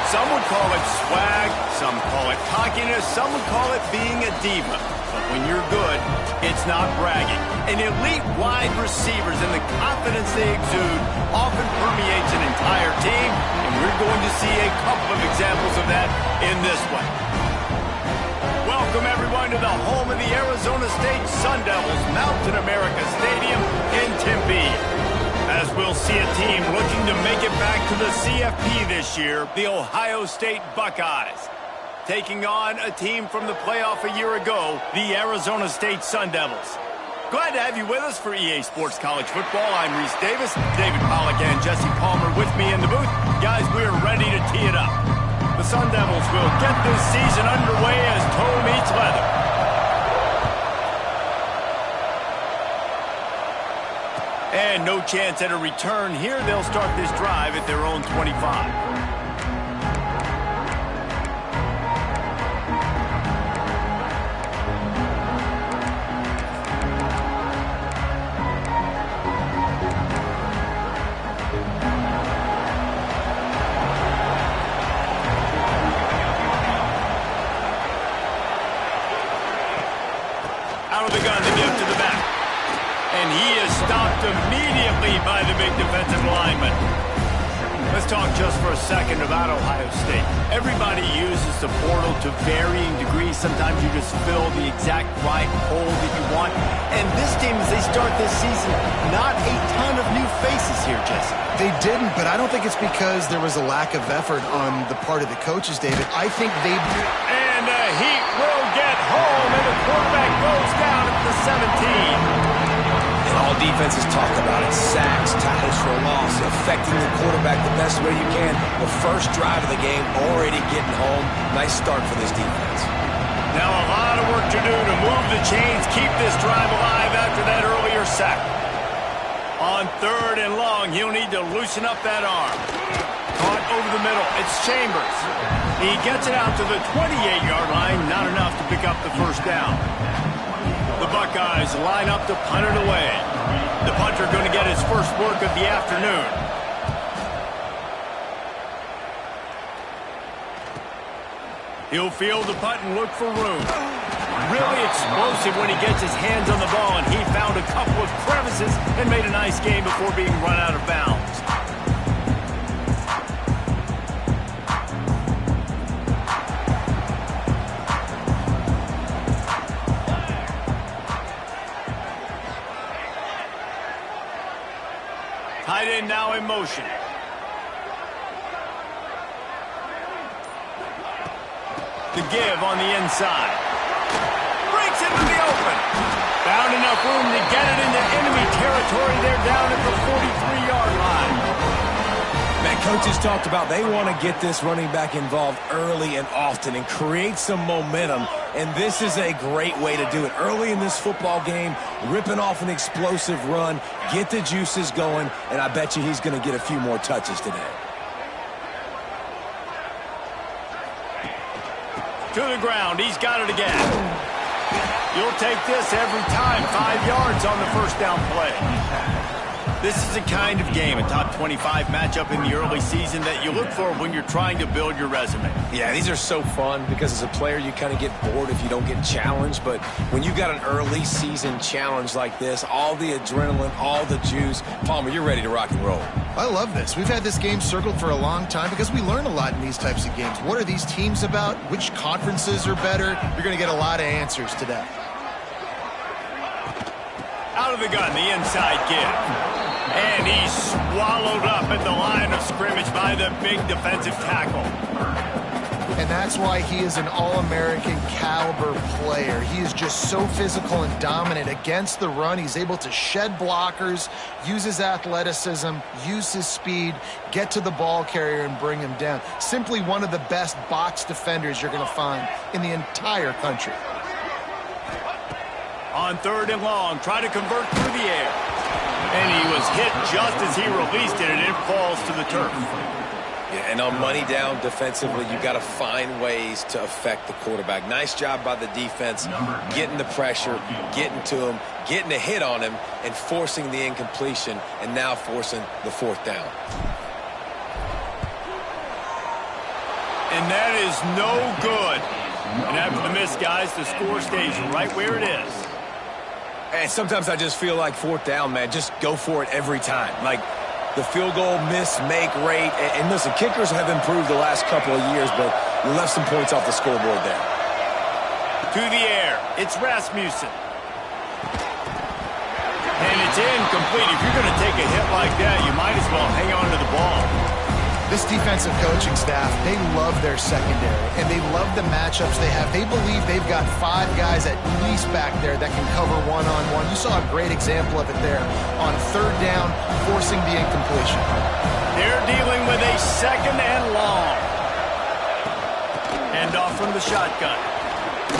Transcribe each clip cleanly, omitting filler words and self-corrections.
Some would call it swag, some call it cockiness, some would call it being a diva. But when you're good, it's not bragging. And elite wide receivers and the confidence they exude often permeates an entire team, and we're going to see a couple of examples of that in this one. Welcome, everyone, to the home of the Arizona State Sun Devils, Mountain America Stadium in Tempe. As we'll see a team looking to make it back to the CFP this year, the Ohio State Buckeyes. Taking on a team from the playoff a year ago, the Arizona State Sun Devils. Glad to have you with us for EA Sports College Football. I'm Reese Davis, David Pollack and Jesse Palmer with me in the booth. Guys, we are ready to tee it up. The Sun Devils will get this season underway as toe meets leather. And no chance at a return here. They'll start this drive at their own 25. Out of the gun, they give to the back. And he is stopped immediately by the big defensive lineman. Let's talk just for a second about Ohio State. Everybody uses the portal to varying degrees. Sometimes you just fill the exact right hole that you want. And this team, as they start this season, not a ton of new faces here, Jesse. They didn't, but I don't think it's because there was a lack of effort on the part of the coaches, David. I think they... And the Heat will get home, and the quarterback goes down at the 17. All defenses talk about it. Sacks, tackles for a loss, affecting the quarterback the best way you can. The first drive of the game, already getting home. Nice start for this defense. Now a lot of work to do to move the chains, keep this drive alive after that earlier sack. On 3rd and long, he'll need to loosen up that arm. Caught over the middle. It's Chambers. He gets it out to the 28-yard line. Not enough to pick up the first down. The Buckeyes line up to punt it away. The punter going to get his first work of the afternoon. He'll field the punt and look for room. Really explosive when he gets his hands on the ball, and he found a couple of crevices and made a nice game before being run out of bounds. Tight end now in motion. The give on the inside. Breaks into the open. Found enough room to get it into enemy territory. They're down at the 43-yard line. Man, coaches talked about they want to get this running back involved early and often and create some momentum. And this is a great way to do it. Early in this football game, ripping off an explosive run, get the juices going, and I bet you he's going to get a few more touches today. To the ground. He's got it again. You'll take this every time. 5 yards on the first down play. This is the kind of game, a top 25 matchup in the early season that you look for when you're trying to build your resume. Yeah, these are so fun because as a player you kind of get bored if you don't get challenged, but when you've got an early season challenge like this, all the adrenaline, all the juice, Palmer, you're ready to rock and roll. I love this. We've had this game circled for a long time because we learn a lot in these types of games. What are these teams about? Which conferences are better? You're going to get a lot of answers today. Out of the gun, the inside give. And he's swallowed up at the line of scrimmage by the big defensive tackle. And that's why he is an All-American caliber player. He is just so physical and dominant against the run. He's able to shed blockers, use his athleticism, use his speed, get to the ball carrier and bring him down. Simply one of the best box defenders you're going to find in the entire country. On 3rd and long, try to convert through the air. And he was hit just as he released it, and it falls to the turf. Yeah, and on money down defensively, you got to find ways to affect the quarterback. Nice job by the defense, getting the pressure, getting to him, getting a hit on him, and forcing the incompletion, and now forcing the 4th down. And that is no good. And after the miss, guys, the score stays right where it is. And sometimes I just feel like fourth down, man. Just go for it every time. Like the field goal miss-make rate. And listen, kickers have improved the last couple of years, but you left some points off the scoreboard there. To the air. It's Rasmussen. And it's incomplete. If you're going to take a hit like that, you might as well hang on to the ball. This defensive coaching staff, they love their secondary, and they love the matchups they have. They believe they've got 5 guys at least back there that can cover one-on-one. You saw a great example of it there on third down, forcing the incompletion. They're dealing with a second and long. Hand off from the shotgun.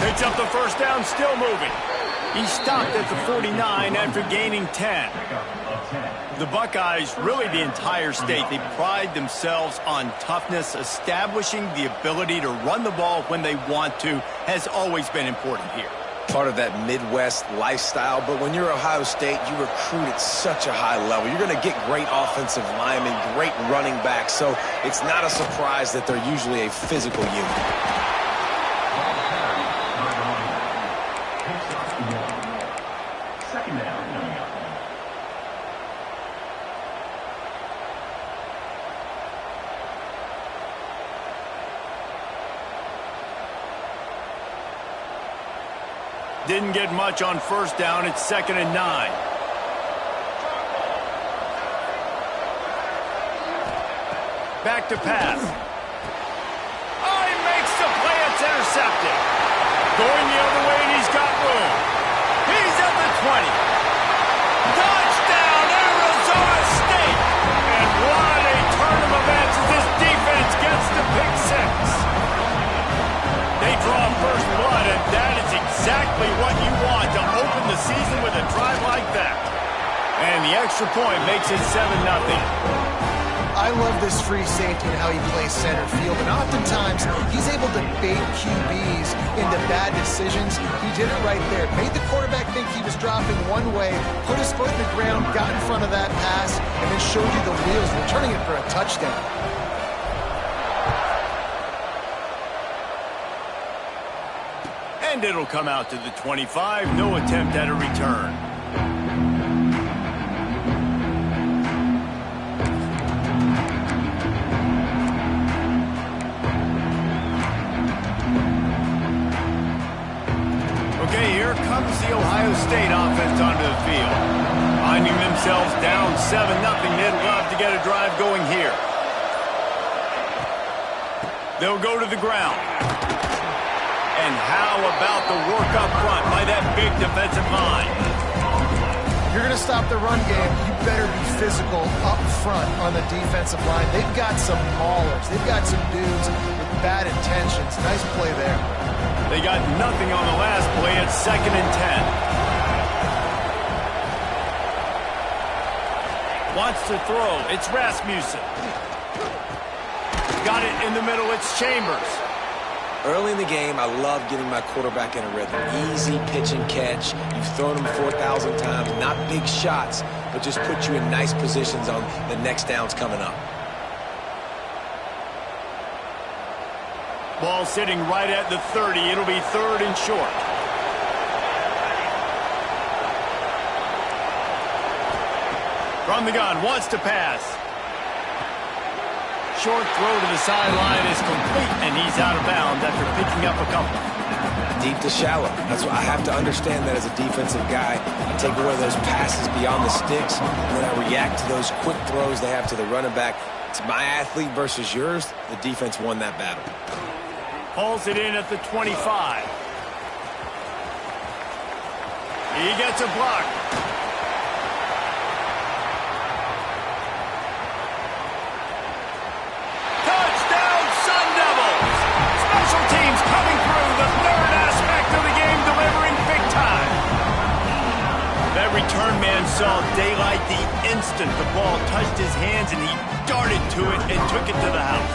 Picks up the first down, still moving. He stopped at the 49 after gaining 10. The Buckeyes, really the entire state, they pride themselves on toughness. Establishing the ability to run the ball when they want to has always been important here. Part of that Midwest lifestyle, but when you're Ohio State, you recruit at such a high level. You're going to get great offensive linemen, great running backs, so it's not a surprise that they're usually a physical unit. Didn't get much on first down. It's 2nd and 9. Back to pass. Oh, he makes the play. It's intercepted. Going the other way, and he's got room. He's at the 20. Touchdown, Arizona State. And what a turn of events as this defense gets the pick 6. They draw first blood, and that is exactly what you want to open the season with a drive like that. And the extra point makes it 7-0. I love this free safety and how he plays center field, and oftentimes he's able to bait QBs into bad decisions. He did it right there. Made the quarterback think he was dropping one way, put his foot in the ground, got in front of that pass, and then showed you the wheels, returning it for a touchdown. And it'll come out to the 25. No attempt at a return. Okay, here comes the Ohio State offense onto the field. Finding themselves down 7-0. They'd love to get a drive going here. They'll go to the ground. And how about the work up front by that big defensive line? You're going to stop the run game, you better be physical up front on the defensive line. They've got some maulers. They've got some dudes with bad intentions. Nice play there. They got nothing on the last play. It's 2nd and 10. Wants to throw. It's Rasmussen. Got it in the middle. It's Chambers. Early in the game, I love getting my quarterback in a rhythm. Easy pitch and catch. You've thrown them 4,000 times. Not big shots, but just put you in nice positions on the next downs coming up. Ball sitting right at the 30. It'll be 3rd and short. From the gun, wants to pass. Short throw to the sideline is complete, and he's out of bounds after picking up a couple. Deep to shallow. That's what I have to understand that as a defensive guy. I take away those passes beyond the sticks, and then I react to those quick throws they have to the running back. It's my athlete versus yours. The defense won that battle. Hauls it in at the 25. He gets a block. Touchdown, Sun Devils! Special teams coming through, the third aspect of the game, delivering big time. That return man saw daylight the instant the ball touched his hands, and he darted to it and took it to the house.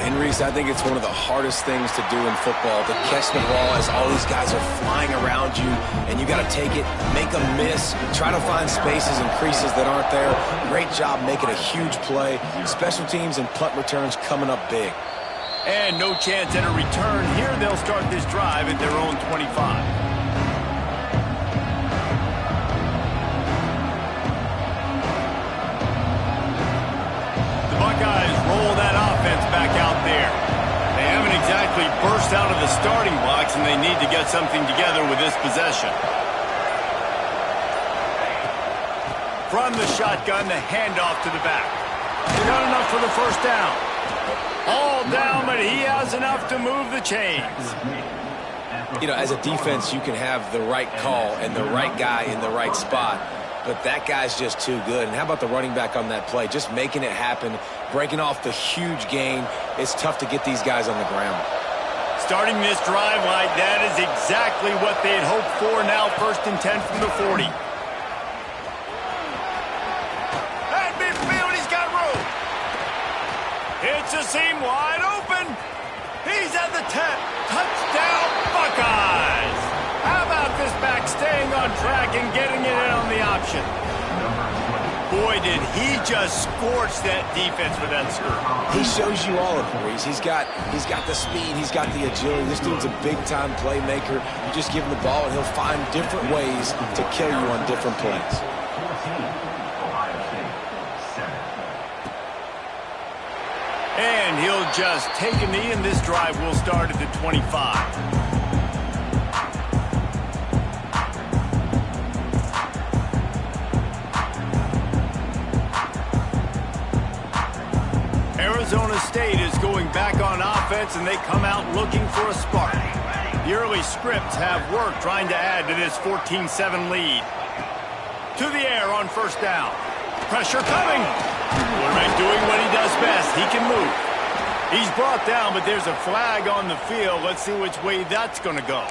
And Reese, I think it's one of the hardest things to do in football, to catch the ball as all these guys are flying around you, and you got to take it, make a miss, try to find spaces and creases that aren't there. Great job making a huge play. Special teams and punt returns coming up big. And no chance at a return. Here they'll start this drive at their own 25. The Buckeyes roll that offense back out there. They haven't exactly burst out of the starting blocks, and they need to get something together with this possession. From the shotgun, the handoff to the back. They got enough for the first down. All down, but he has enough to move the chains. You know, as a defense, you can have the right call and the right guy in the right spot, but that guy's just too good. And how about the running back on that play? Just making it happen, breaking off the huge gain. It's tough to get these guys on the ground. Starting this drive like that is exactly what they had hoped for. Now 1st and 10 from the 40. It's a seam wide open. He's at the 10. Touchdown, Buckeyes. How about this back staying on track and getting it in on the option? Boy, did he just scorch that defense with that skirt. He shows you all of it, Reese. He's got the speed. He's got the agility. This dude's a big-time playmaker. You just give him the ball, and he'll find different ways to kill you on different plays. And he'll just take a knee, and this drive will start at the 25. Arizona State is going back on offense, and they come out looking for a spark. The early scripts have worked trying to add to this 14-7 lead. To the air on 1st down. Pressure coming. Quarterback doing what he does best. He can move. He's brought down, but there's a flag on the field. Let's see which way that's going to go.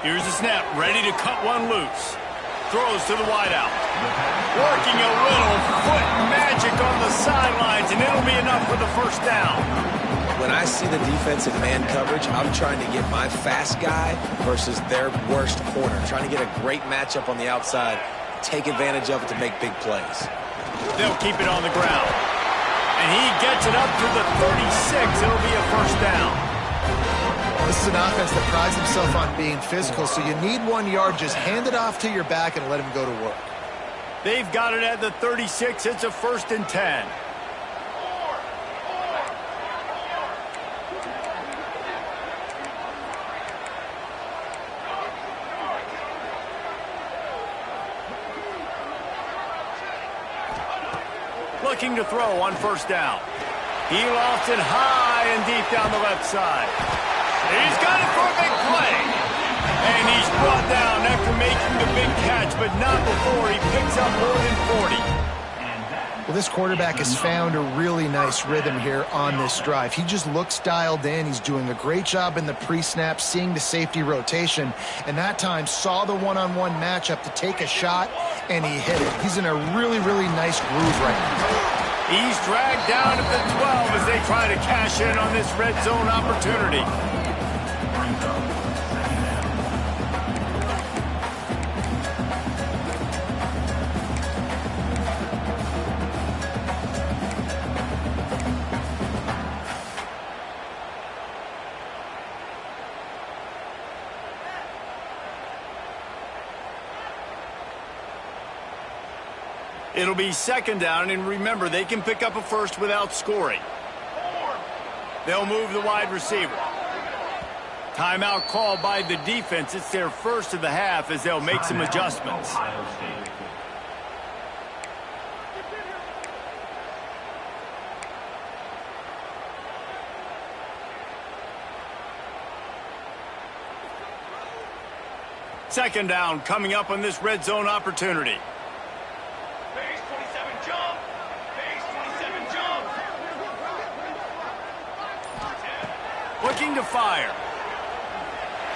Here's the snap. Ready to cut one loose. Throws to the wideout. Working a little foot magic on the sidelines, and it'll be enough for the 1st down. When I see the defense in man coverage, I'm trying to get my fast guy versus their worst corner. Trying to get a great matchup on the outside, take advantage of it to make big plays. They'll keep it on the ground. And he gets it up to the 36. It'll be a 1st down. This is an offense that prides himself on being physical, so you need 1 yard. Just hand it off to your back and let him go to work. They've got it at the 36. It's a 1st and 10. Looking to throw on 1st down. He lofts it high and deep down the left side. He's got it for a big play. And he's brought down after making the big catch, but not before he picks up more than 40. Well, this quarterback has found a really nice rhythm here on this drive. He just looks dialed in. He's doing a great job in the pre-snap, seeing the safety rotation, and that time saw the one-on-one matchup to take a shot, and he hit it. He's in a really, really nice groove right now. He's dragged down at the 12 as they try to cash in on this red zone opportunity. It'll be 2nd down, and remember, they can pick up a 1st without scoring. They'll move the wide receiver. Timeout called by the defense. It's their 1st of the half as they'll make some adjustments. Second down coming up on this red zone opportunity. Looking to fire.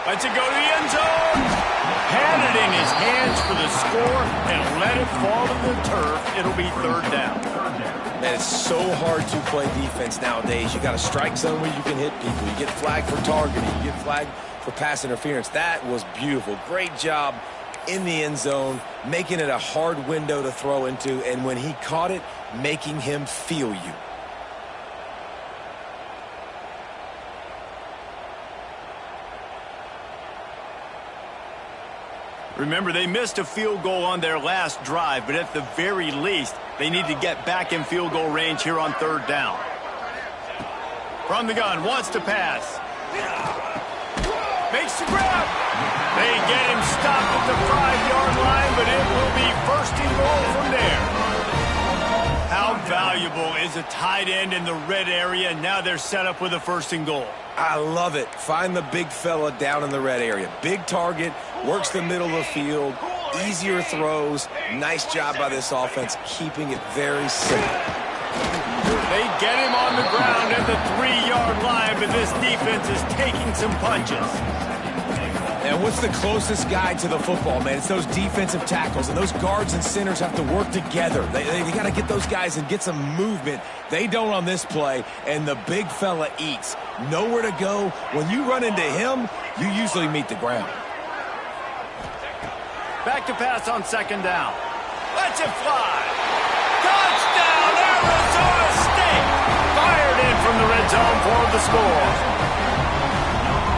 Lets it go to the end zone. Had it in his hands for the score and let it fall to the turf. It'll be 3rd down. Man, it's so hard to play defense nowadays. You got a strike zone where you can hit people. You get flagged for targeting. You get flagged for pass interference. That was beautiful. Great job in the end zone, making it a hard window to throw into, and when he caught it, making him feel you. Remember, they missed a field goal on their last drive, but at the very least, they need to get back in field goal range here on third down. From the gun, wants to pass. Makes the grab. They get him stopped at the 5-yard line, but it will be first and goal from there. How valuable is a tight end in the red area? Now they're set up with a first and goal. I love it. Find the big fella down in the red area. Big target, works the middle of the field, easier throws. Nice job by this offense, keeping it very simple. They get him on the ground at the 3-yard line, but this defense is taking some punches. And what's the closest guy to the football, man? It's those defensive tackles, and those guards and centers have to work together. They got to get those guys and get some movement. They don't on this play, and the big fella eats. Nowhere to go. When you run into him, you usually meet the ground. Back to pass on second down. Let's it fly. Touchdown, Arizona State. Fired in from the red zone for the score.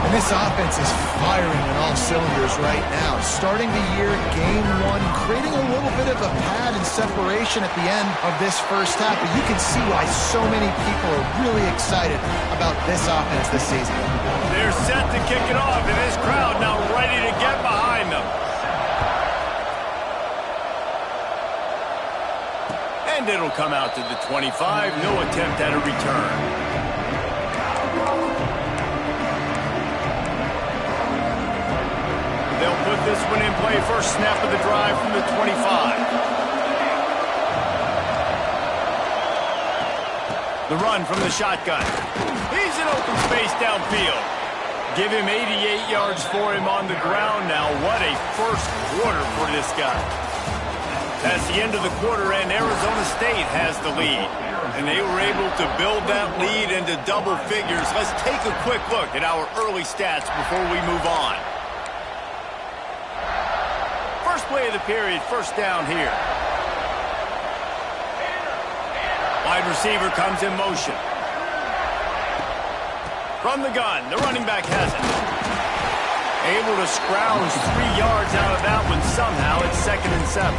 And this offense is firing on all cylinders right now. Starting the year, game one, creating a little bit of a pad and separation at the end of this first half. But you can see why so many people are really excited about this offense this season. They're set to kick it off, and this crowd now ready to get behind them. And it'll come out to the 25. No attempt at a return. They'll put this one in play. First snap of the drive from the 25. The run from the shotgun. He's in open space downfield. Give him 88 yards for him on the ground now. What a first quarter for this guy. That's the end of the quarter, and Arizona State has the lead. And they were able to build that lead into double figures. Let's take a quick look at our early stats before we move on. First play of the period, first down here. Wide receiver comes in motion. From the gun, the running back has it. Able to scrounge 3 yards out of that one somehow. It's 2nd and 7.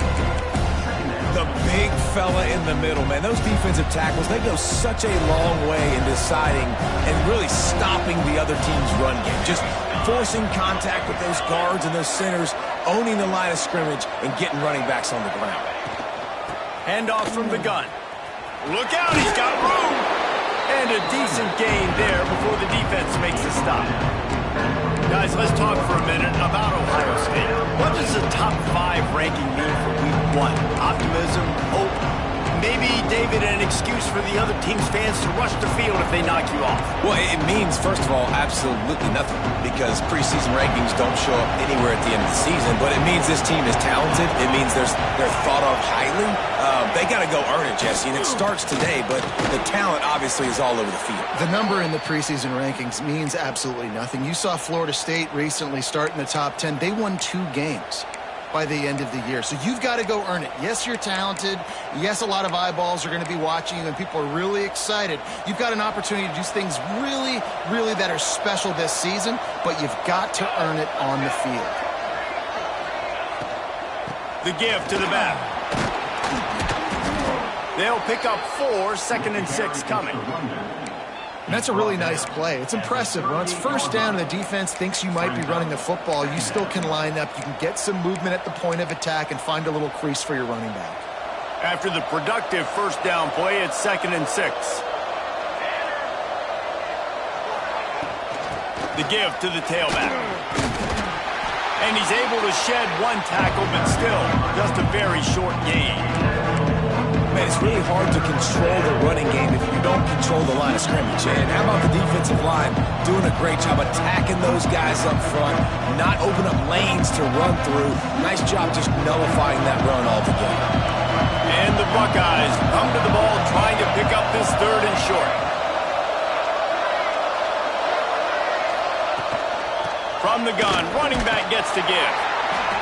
The big fella in the middle, man. Those defensive tackles, they go such a long way in deciding and really stopping the other team's run game. Just forcing contact with those guards and those centers, owning the line of scrimmage, and getting running backs on the ground. Handoff from the gun. Look out, he's got room! And a decent gain there before the defense makes a stop. Guys, let's talk for a minute about Ohio State. What does the top 5 ranking mean for week 1? Optimism, hope, maybe, David, an excuse for the other team's fans to rush the field if they knock you off? Well, it means, first of all, absolutely nothing, because preseason rankings don't show up anywhere at the end of the season, but it means this team is talented. It means they're thought of highly. They got to go earn it, Jesse, and it starts today, but the talent obviously is all over the field. The number in the preseason rankings means absolutely nothing. You saw Florida State recently start in the top 10. They won 2 games by the end of the year. So you've got to go earn it. Yes, you're talented. Yes, a lot of eyeballs are going to be watching you, and people are really excited. You've got an opportunity to do things really, really that are special this season, but you've got to earn it on the field. The give to the back. They'll pick up 4, 2nd and 6 coming. And that's a really nice play. It's impressive. When it's first down and the defense thinks you might be running the football, you still can line up. You can get some movement at the point of attack and find a little crease for your running back. After the productive first down play, it's 2nd and 6. The give to the tailback. And he's able to shed 1 tackle, but still just a very short gain. Man, it's really hard to control the running game if you don't control the line of scrimmage. And how about the defensive line doing a great job attacking those guys up front, not open up lanes to run through. Nice job just nullifying that run altogether. And the Buckeyes come to the ball trying to pick up this 3rd and short. From the gun, running back gets to give.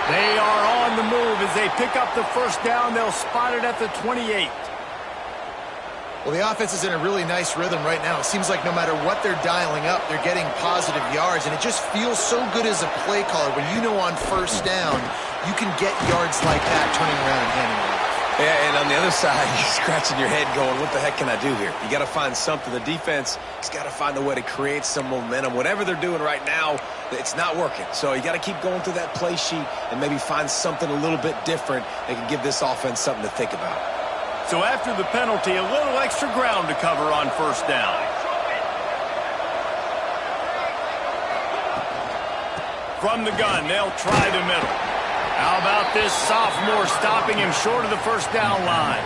They are on the move as they pick up the 1st down. They'll spot it at the 28. Well, the offense is in a really nice rhythm right now. It seems like no matter what they're dialing up, they're getting positive yards, and it just feels so good as a play caller when you know on 1st down you can get yards like that turning around and handing it off. Yeah, and on the other side, you're scratching your head going, what the heck can I do here? You got to find something. The defense has got to find a way to create some momentum. Whatever they're doing right now, it's not working. So you got to keep going through that play sheet and maybe find something a little bit different that can give this offense something to think about. So after the penalty, a little extra ground to cover on 1st down. From the gun, they'll try the middle. How about this sophomore stopping him short of the 1st down line?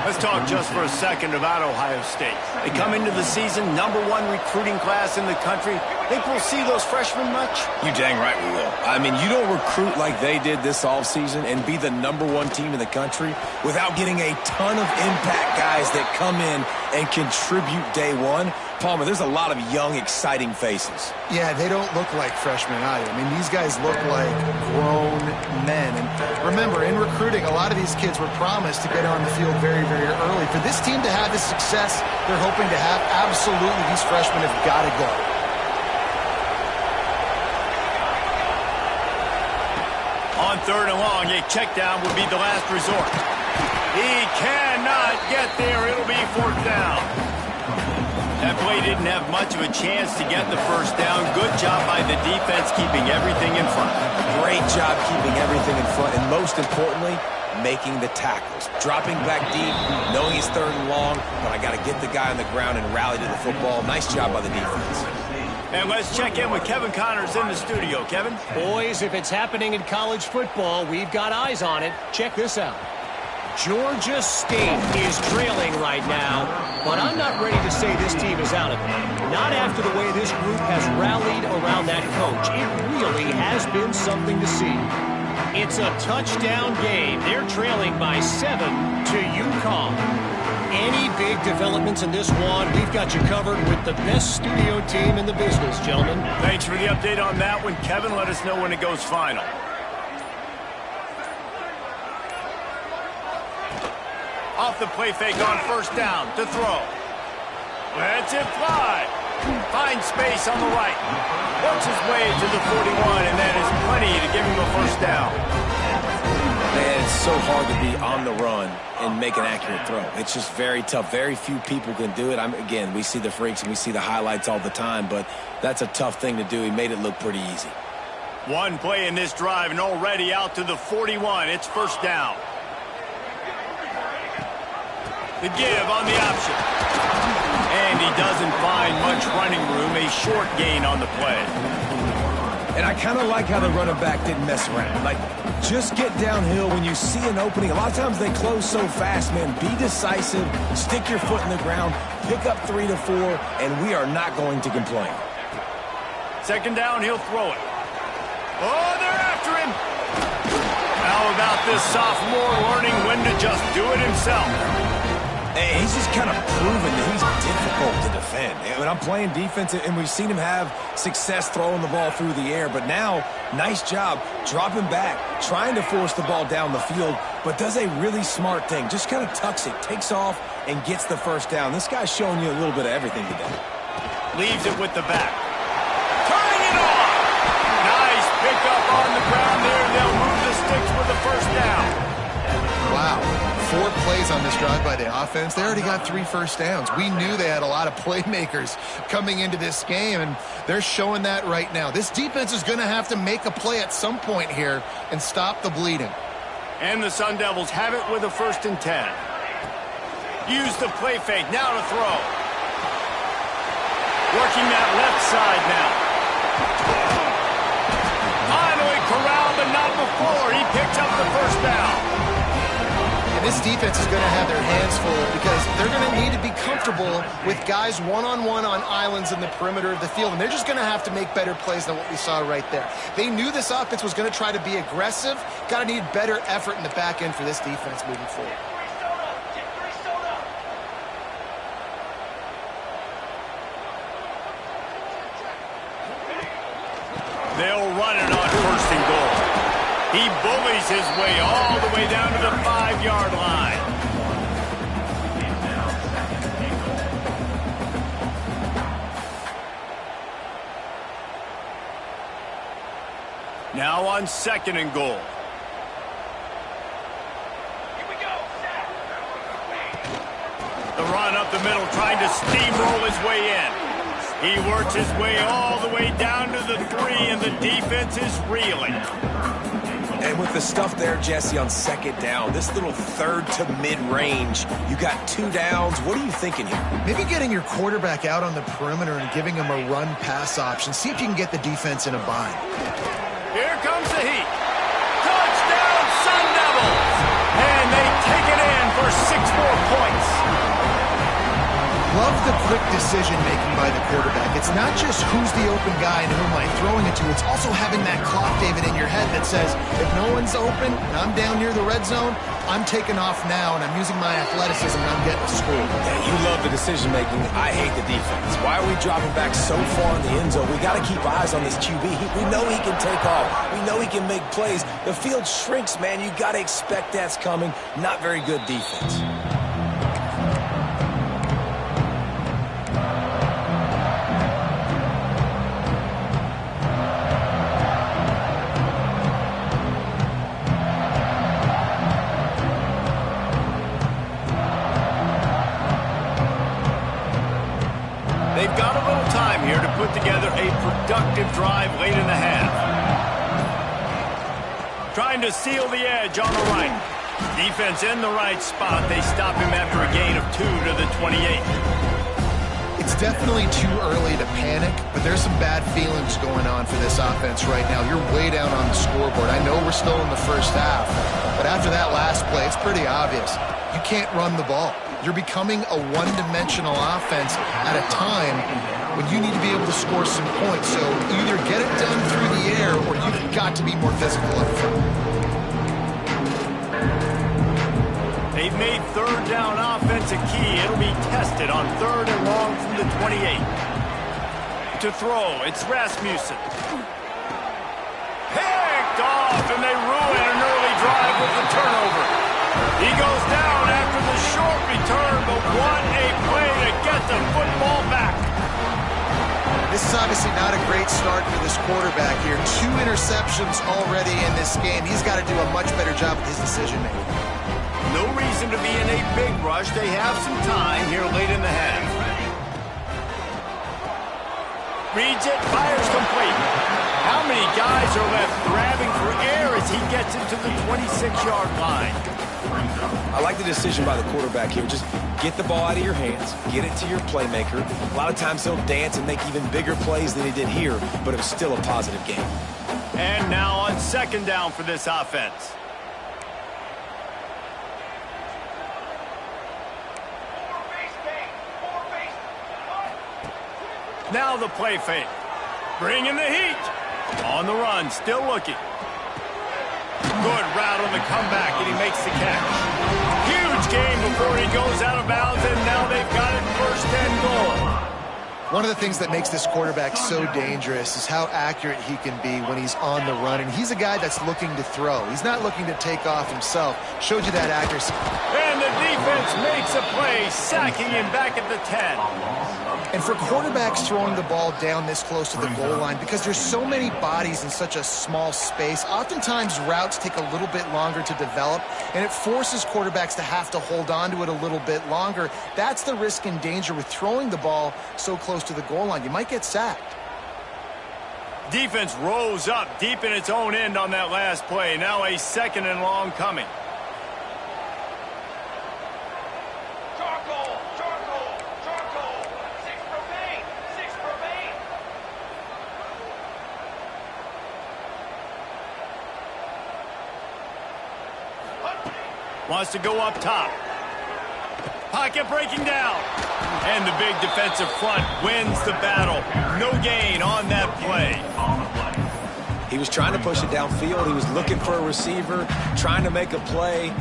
Let's talk just for a second about Ohio State. They come into the season #1 recruiting class in the country. Think we'll see those freshmen much? You dang right we will. I mean, you don't recruit like they did this offseason and be the #1 team in the country without getting a ton of impact guys that come in and contribute day one. Palmer, there's a lot of young, exciting faces. Yeah, they don't look like freshmen either. I mean, these guys look like grown men. And remember, in recruiting, a lot of these kids were promised to get on the field very, very early. For this team to have the success they're hoping to have, absolutely these freshmen have got to go. On 3rd and long, a check down would be the last resort. He cannot get there. It'll be 4th down. That play didn't have much of a chance to get the 1st down. Good job by the defense keeping everything in front. Great job keeping everything in front, and most importantly, making the tackles. Dropping back deep, knowing he's 3rd and long, but I got to get the guy on the ground and rally to the football. Nice job by the defense. And let's check in with Kevin Connors in the studio. Kevin? Boys, if it's happening in college football, we've got eyes on it. Check this out. Georgia State is trailing right now, but I'm not ready to say this team is out of it. Not after the way this group has rallied around that coach. It really has been something to see. It's a touchdown game. They're trailing by 7 to UConn. Any big developments in this one, we've got you covered with the best studio team in the business, gentlemen. Thanks for the update on that one, Kevin. Let us know when it goes final. Off the play fake on 1st down to throw. Lets it fly. Finds space on the right. Works his way to the 41, and that is plenty to give him a 1st down. Man, it's so hard to be on the run and make an accurate throw. It's just very tough. Very few people can do it. Again, we see the freaks and we see the highlights all the time, but that's a tough thing to do. He made it look pretty easy. One play in this drive and already out to the 41. It's 1st down. The give on the option. And he doesn't find much running room. A short gain on the play. And I kind of like how the running back didn't mess around. Like, just get downhill when you see an opening. A lot of times they close so fast, man. Be decisive. Stick your foot in the ground. Pick up 3 to 4, and we are not going to complain. 2nd down, he'll throw it. Oh, they're after him. How about this sophomore learning when to just do it himself? Hey, he's just kind of proven that he's difficult to defend. When I'm playing defense, and we've seen him have success throwing the ball through the air, but now, nice job dropping back, trying to force the ball down the field, but does a really smart thing. Just kind of tucks it, takes off, and gets the 1st down. This guy's showing you a little bit of everything today. Leaves it with the back. Turning it off! Nice pickup on the ground there. They'll move the sticks with the 1st down. Wow. 4 plays on this drive by the offense. They already got 3 1st downs. We knew they had a lot of playmakers coming into this game, and they're showing that right now. This defense is going to have to make a play at some point here and stop the bleeding. And the Sun Devils have it with a 1st and 10. Use the play fake. Now to throw. Working that left side now. Finally corralled, but not before. He picks up the 1st down. This defense is going to have their hands full because they're going to need to be comfortable with guys one-on-one on islands in the perimeter of the field, and they're just going to have to make better plays than what we saw right there. They knew this offense was going to try to be aggressive. Got to need better effort in the back end for this defense moving forward. He bullies his way all the way down to the 5-yard line. Now on 2nd and goal. Here we go. The run up the middle, trying to steamroll his way in. He works his way all the way down to the 3, and the defense is reeling. And with the stuff there, Jesse, on 2nd down, this little 3rd to mid-range, you got 2 downs. What are you thinking here? Maybe getting your quarterback out on the perimeter and giving him a run-pass option. See if you can get the defense in a bind. Here comes the heat. Touchdown, Sun Devils! And they take it in for 6 more points. Love the quick decision-making by the quarterback. It's not just who's the open guy and who am I throwing it to. It's also having that clock, David, in your head that says, if no one's open and I'm down near the red zone, I'm taking off now and I'm using my athleticism and I'm getting a score. Yeah, you love the decision-making. I hate the defense. Why are we dropping back so far in the end zone? We got to keep eyes on this QB. We know he can take off. We know he can make plays. The field shrinks, man. You got to expect that's coming. Not very good defense. They've got a little time here to put together a productive drive late in the half. Trying to seal the edge on the right. Defense in the right spot. They stop him after a gain of 2 to the 28. It's definitely too early to panic, but there's some bad feelings going on for this offense right now. You're way down on the scoreboard. I know we're still in the first half, but after that last play, it's pretty obvious. You can't run the ball. You're becoming a one-dimensional offense at a time when you need to be able to score some points. So either get it done through the air or you've got to be more physical up front. They've made 3rd down offense a key. It'll be tested on 3rd and long from the 28. To throw, it's Rasmussen. Picked off, and they ruin an early drive with the turnover. He goes down after the short return, but what a play to get the football back. This is obviously not a great start for this quarterback here. 2 interceptions already in this game. He's got to do a much better job with his decision-making. No reason to be in a big rush. They have some time here late in the half. Reads it, fires complete. How many guys are left grabbing for air as he gets into the 26-yard line? I like the decision by the quarterback here. Just get the ball out of your hands, get it to your playmaker. A lot of times he'll dance and make even bigger plays than he did here, but it was still a positive game. And now on 2nd down for this offense. Now the play fake. Bringing the heat. On the run, still looking. Good route on the comeback, and he makes the catch. Huge game before he goes out of bounds, and now they've got it 1st and goal. One of the things that makes this quarterback so dangerous is how accurate he can be when he's on the run. And he's a guy that's looking to throw. He's not looking to take off himself. Showed you that accuracy. And the defense makes a play, sacking him back at the 10. And for quarterbacks throwing the ball down this close to the goal line, because there's so many bodies in such a small space, oftentimes routes take a little bit longer to develop, and it forces quarterbacks to have to hold on to it a little bit longer. That's the risk and danger with throwing the ball so close to the goal line. You might get sacked. Defense rose up deep in its own end on that last play. Now a 2nd and long coming. Wants to go up top. Pocket breaking down. And the big defensive front wins the battle. No gain on that play. He was trying to push it downfield. He was looking for a receiver, trying to make a play. You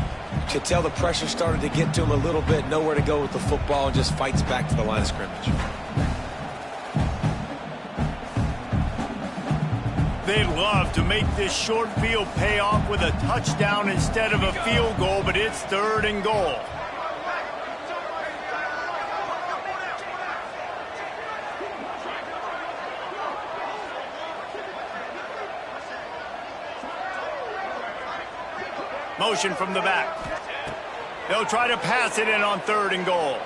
could tell the pressure started to get to him a little bit. Nowhere to go with the football, and just fights back to the line of scrimmage. they'd love to make this short field pay off with a touchdown instead of a field goal, but it's 3rd and goal. Motion from the back. They'll try to pass it in on 3rd and goal.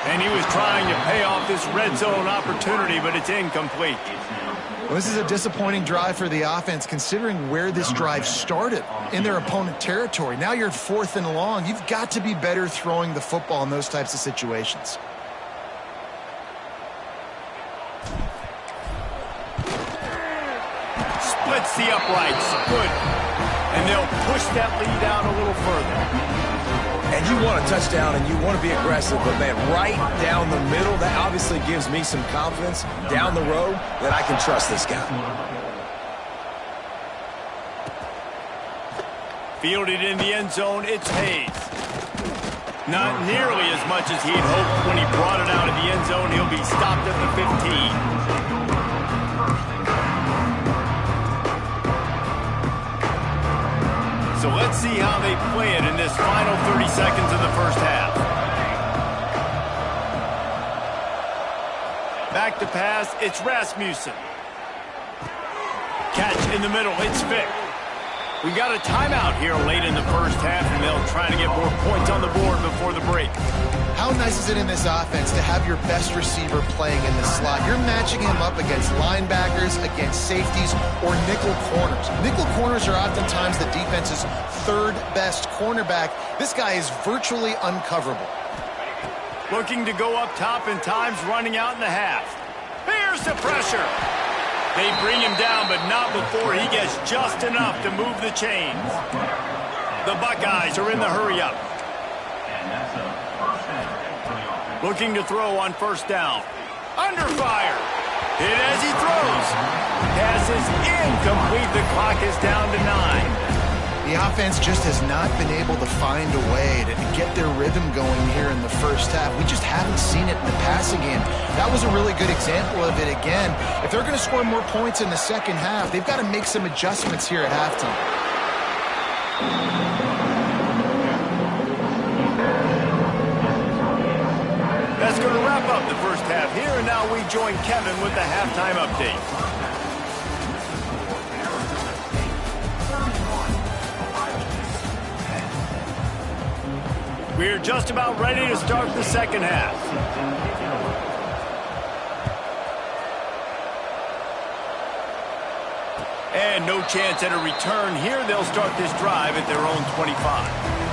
And he was trying to pay off this red zone opportunity, but it's incomplete. Well, this is a disappointing drive for the offense, considering where this drive started, in their opponent territory. Now you're at 4th and long. You've got to be better throwing the football in those types of situations. Splits the uprights. Good. And they'll push that lead out a little further. And you want a touchdown and you want to be aggressive, but man, right down the middle, that obviously gives me some confidence down the road that I can trust this guy. Fielded in the end zone, it's Hayes. Not nearly as much as he'd hoped when he brought it out of the end zone. He'll be stopped at the 15. So let's see how they play it in this final 30 seconds of the first half. Back to pass, it's Rasmussen. Catch in the middle, it's Vick. We got a timeout here late in the first half, and they'll try to get more points on the board before the break. How nice is it in this offense to have your best receiver playing in the slot? You're matching him up against linebackers, against safeties, or nickel corners. Nickel corners are oftentimes the defense's 3rd best cornerback. This guy is virtually uncoverable. Looking to go up top, and time's running out in the half. Here's the pressure. They bring him down, but not before he gets just enough to move the chains. The Buckeyes are in the hurry-up. Looking to throw on 1st down. Under fire. Hit as he throws. Pass is incomplete. The clock is down to 9. The offense just has not been able to find a way to get their rhythm going here in the first half. We just haven't seen it in the passing game. That was a really good example of it again. If they're going to score more points in the second half, they've got to make some adjustments here at halftime. That's going to wrap up the first half here, and now we join Kevin with the halftime update. We're just about ready to start the second half. And no chance at a return here. They'll start this drive at their own 25.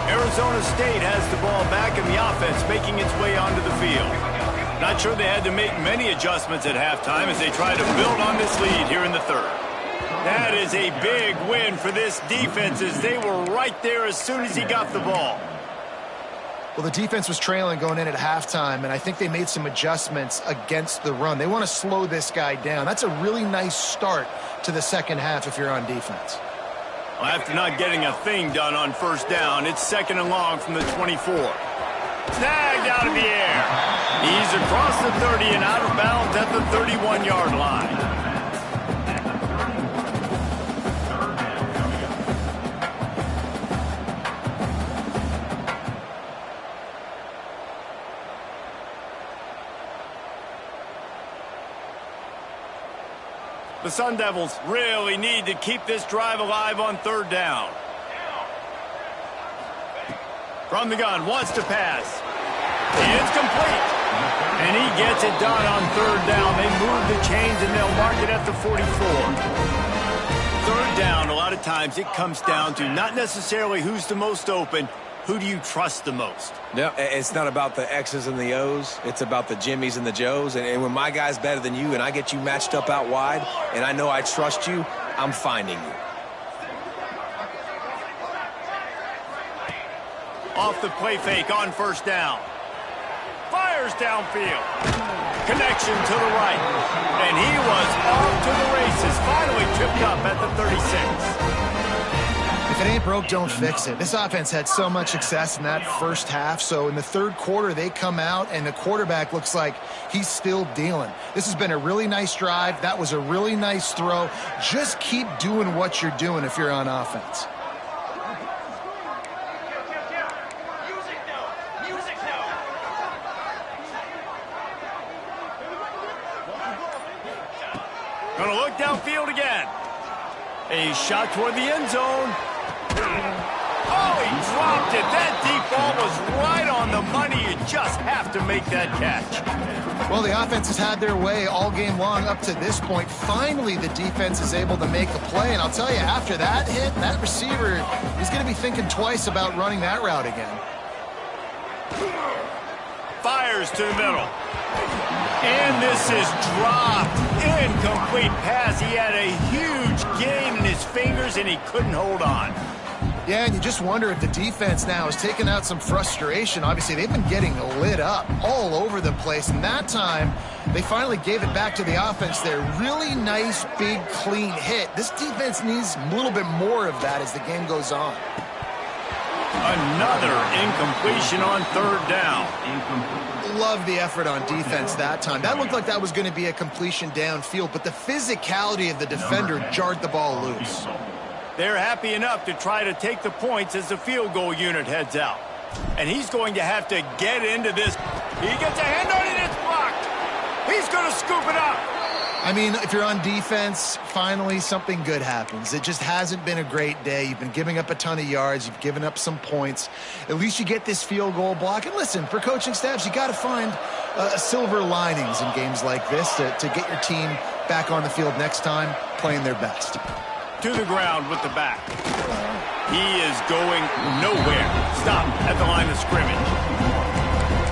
Arizona State has the ball back, and the offense making its way onto the field. Not sure they had to make many adjustments at halftime as they try to build on this lead here in the 3rd. That is a big win for this defense, as they were right there as soon as he got the ball. Well, the defense was trailing going in at halftime, and I think they made some adjustments against the run. They want to slow this guy down. That's a really nice start to the second half if you're on defense. Well, after not getting a thing done on 1st down, it's 2nd and long from the 24. Snagged out of the air. He's across the 30 and out of bounds at the 31-yard line. The Sun Devils really need to keep this drive alive on 3rd down. From the gun, wants to pass. It's complete. And he gets it done on 3rd down. They move the chains, and they'll mark it at the 44. 3rd down, a lot of times it comes down to not necessarily who's the most open, who do you trust the most? No, it's not about the X's and the O's. It's about the Jimmies and the Joes. And when my guy's better than you and I get you matched up out wide and I know I trust you, I'm finding you. Off the play fake on 1st down. Fires downfield. Connection to the right. And he was off to the races. Finally tripped up at the 36. If it ain't broke, don't fix it. This offense had so much success in that first half, so in the third quarter, they come out, and the quarterback looks like he's still dealing. This has been a really nice drive. That was a really nice throw. Just keep doing what you're doing if you're on offense. Gonna look downfield again. A shot toward the end zone. Oh, he dropped it. That deep ball was right on the money. You just have to make that catch. Well, the offense has had their way all game long up to this point. Finally, the defense is able to make a play. And I'll tell you, after that hit, that receiver is going to be thinking twice about running that route again. Fires to the middle. And this is dropped. Incomplete pass. He had a huge gain in his fingers, and he couldn't hold on. Yeah, and you just wonder if the defense now is taking out some frustration. Obviously, they've been getting lit up all over the place, and that time they finally gave it back to the offense there. Really nice, big, clean hit. This defense needs a little bit more of that as the game goes on. Another incompletion on third down. Love the effort on defense that time. That looked like that was going to be a completion downfield, but the physicality of the defender jarred the ball loose. They're happy enough to try to take the points as the field goal unit heads out. And he's going to have to get into this. He gets a hand on it, it's blocked. He's going to scoop it up. I mean, if you're on defense, finally something good happens. It just hasn't been a great day. You've been giving up a ton of yards. You've given up some points. At least you get this field goal block. And listen, for coaching staffs, you got to find silver linings in games like this to get your team back on the field next time playing their best. To the ground with the back. He is going nowhere. Stop at the line of scrimmage.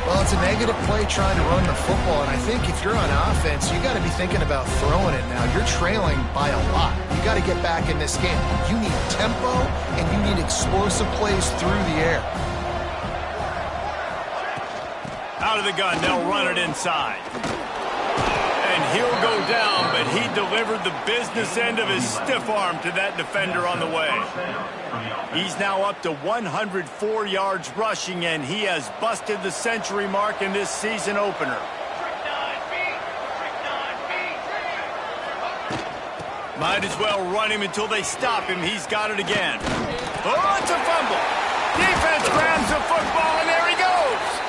Well, it's a negative play trying to run the football, and I think if you're on offense, you got to be thinking about throwing it now. You're trailing by a lot. You got to get back in this game. You need tempo, and you need explosive plays through the air. Out of the gun, they'll run it inside. And he'll go down, but he delivered the business end of his stiff arm to that defender on the way. He's now up to 104 yards rushing, and he has busted the century mark in this season opener. Might as well run him until they stop him. He's got it again. Oh, it's a fumble. Defense grabs the football, and there he goes.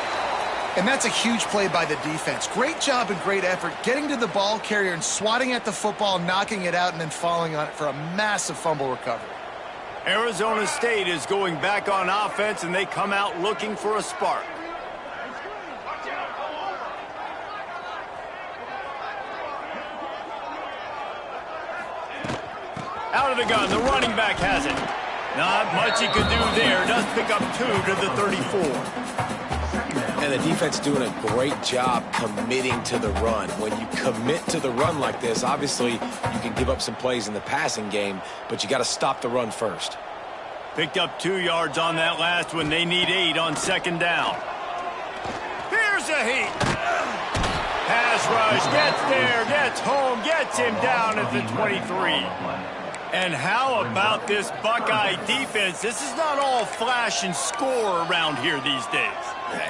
And that's a huge play by the defense. Great job and great effort getting to the ball carrier and swatting at the football, knocking it out, and then falling on it for a massive fumble recovery. Arizona State is going back on offense, and they come out looking for a spark. Out of the gun, the running back has it. Not much he could do there. Does pick up 2 to the 34. And the defense doing a great job committing to the run. When you commit to the run like this, obviously you can give up some plays in the passing game, but you got to stop the run first. Picked up 2 yards on that last one. They need 8 on second down. Here's a heat. Pass rush, gets there, gets home, gets him down at the 23. And how about this Buckeye defense? This is not all flash and score around here these days.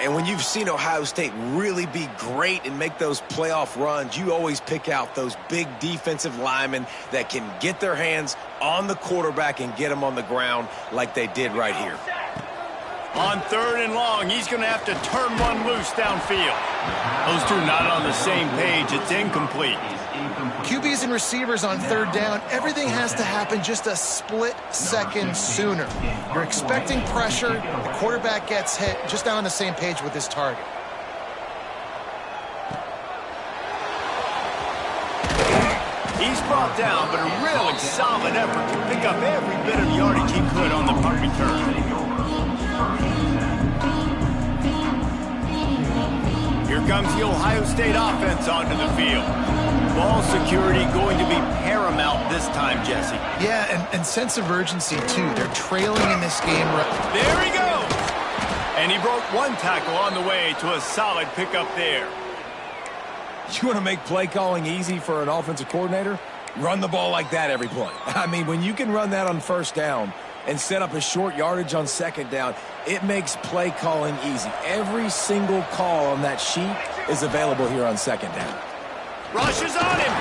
And when you've seen Ohio State really be great and make those playoff runs, you always pick out those big defensive linemen that can get their hands on the quarterback and get him on the ground like they did right here. On third and long, he's going to have to turn one loose downfield. Those two not on the same page. It's incomplete. QBs and receivers on third down, everything has to happen just a split second sooner. You're expecting pressure, the quarterback gets hit, just not on the same page with his target. He's brought down, but a really solid effort to pick up every bit of yardage he could on the punt return. Here comes the Ohio State offense onto the field. Ball security going to be paramount this time, Jesse. Yeah, and sense of urgency, too. They're trailing in this game. There he goes! And he broke one tackle on the way to a solid pickup there. You want to make play calling easy for an offensive coordinator? Run the ball like that every play. I mean, when you can run that on first down and set up a short yardage on second down, it makes play calling easy. Every single call on that sheet is available here on second down. Rushes on him.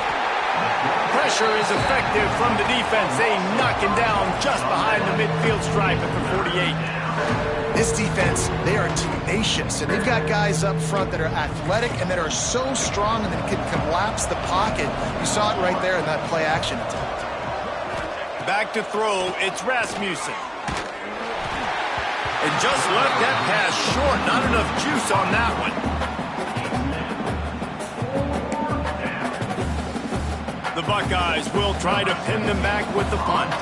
Pressure is effective from the defense. They knock him down just behind the midfield stripe at the 48. This defense, they are tenacious, and they've got guys up front that are athletic and that are so strong and that can collapse the pocket. You saw it right there in that play action attempt. Back to throw, it's Rasmussen. And just left that pass short. Not enough juice on that one. The Buckeyes will try to pin them back with the punt.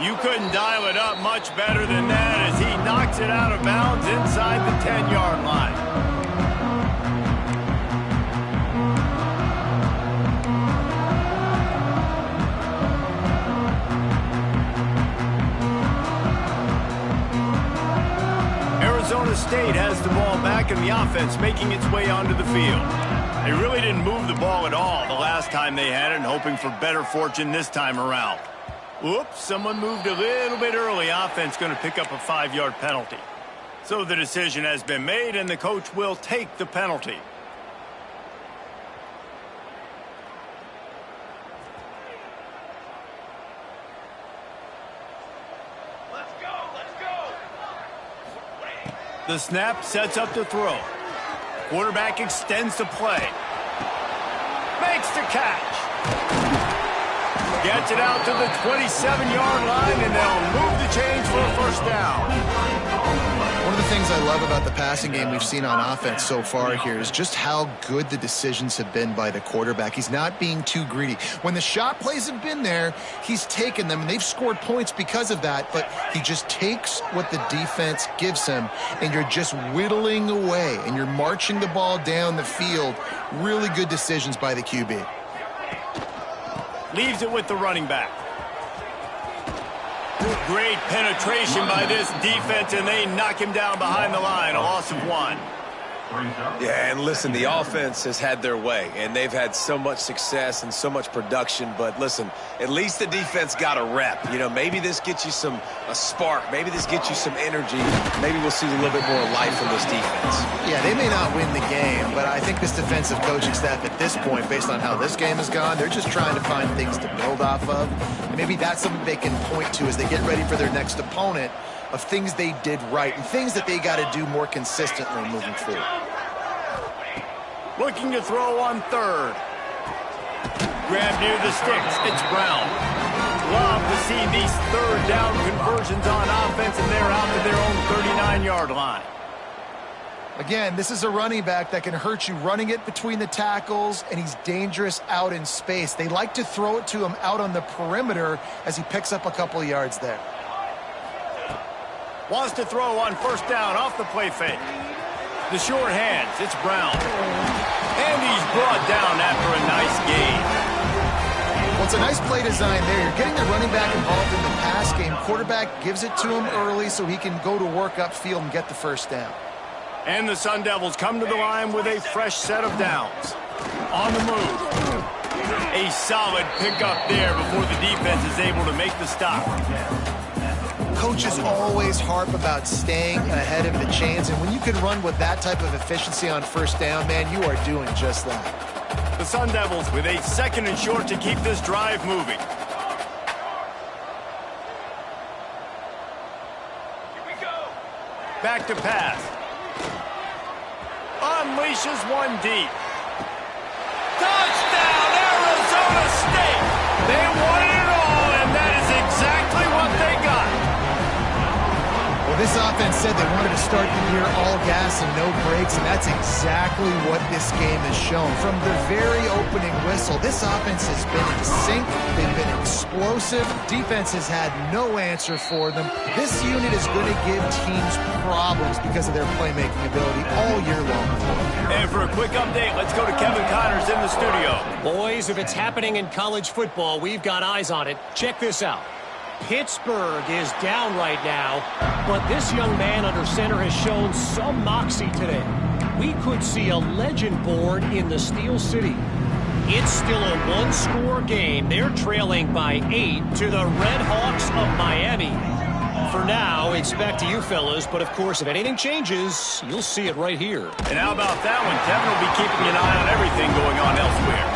You couldn't dial it up much better than that as he knocks it out of bounds inside the 10-yard line. Arizona State has the ball back in the offense, making its way onto the field. They really didn't move the ball at all the last time they had it, and hoping for better fortune this time around. Whoops, someone moved a little bit early. Offense going to pick up a 5-yard penalty. So the decision has been made, and the coach will take the penalty. Let's go. The snap sets up the throw. Quarterback extends the play. Makes the catch. Gets it out to the 27-yard line, and they'll move the chains for a first down. One of the things I love about the passing game we've seen on offense so far here is just how good the decisions have been by the quarterback. He's not being too greedy. When the shot plays have been there, he's taken them, and they've scored points because of that, but he just takes what the defense gives him, and you're just whittling away, and you're marching the ball down the field. Really good decisions by the QB. Leaves it with the running back. Great penetration by this defense, and they knock him down behind the line. A loss of 1. Yeah, and listen, the offense has had their way, and they've had so much success and so much production. But listen, at least the defense got a rep. You know, maybe this gets you a spark. Maybe this gets you some energy. Maybe we'll see a little bit more life from this defense. Yeah, they may not win the game, but I think this defensive coaching staff at this point, based on how this game has gone, they're just trying to find things to build off of. And maybe that's something they can point to as they get ready for their next opponent, of things they did right and things that they got to do more consistently moving forward. Looking to throw on third. Grab near the sticks. It's Brown. Love to see these third down conversions on offense, and they're out to their own 39-yard line. Again, this is a running back that can hurt you running it between the tackles, and he's dangerous out in space. They like to throw it to him out on the perimeter as he picks up a couple of yards there. Wants to throw on first down off the play fake. The short hands, it's Brown. And he's brought down after a nice gain. Well, it's a nice play design there. You're getting the running back involved in the pass game. Quarterback gives it to him early so he can go to work upfield and get the first down. And the Sun Devils come to the line with a fresh set of downs. On the move. A solid pickup there before the defense is able to make the stop. Coaches always harp about staying ahead of the chains, and when you can run with that type of efficiency on first down, man, you are doing just that. The Sun Devils with a 2nd and short to keep this drive moving. Here we go. Back to pass. Unleashes one deep. Touchdown, Arizona State! They wanted it all, and that is exactly what they got. Well, this offense said they wanted to start the year all gas and no brakes, and that's exactly what this game has shown. From the very opening whistle, this offense has been in sync. They've been explosive. Defense has had no answer for them. This unit is going to give teams problems because of their playmaking ability all year long. And for a quick update, let's go to Kevin Connors in the studio. Boys, if it's happening in college football, we've got eyes on it. Check this out. Pittsburgh is down right now, but this young man under center has shown some moxie today. We could see a legend born in the Steel City. It's still a one-score game. They're trailing by 8 to the Red Hawks of Miami. For now, it's back to you fellas, but of course, if anything changes, you'll see it right here. And how about that one? Kevin will be keeping an eye on everything going on elsewhere.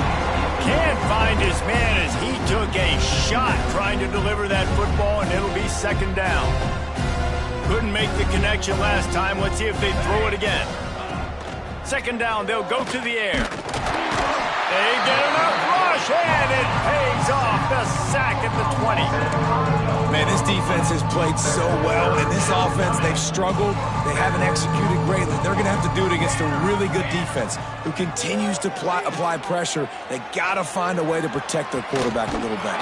Can't find his man as he took a shot trying to deliver that football, and it'll be second down. Couldn't make the connection last time. Let's see if they throw it again. Second down, they'll go to the air. They get enough rush, and it pays off. The sack at the 20. Man, this defense has played so well, and this offense, they've struggled. They haven't executed greatly. They're going to have to do it against a really good defense who continues to apply pressure. They got to find a way to protect their quarterback a little bit.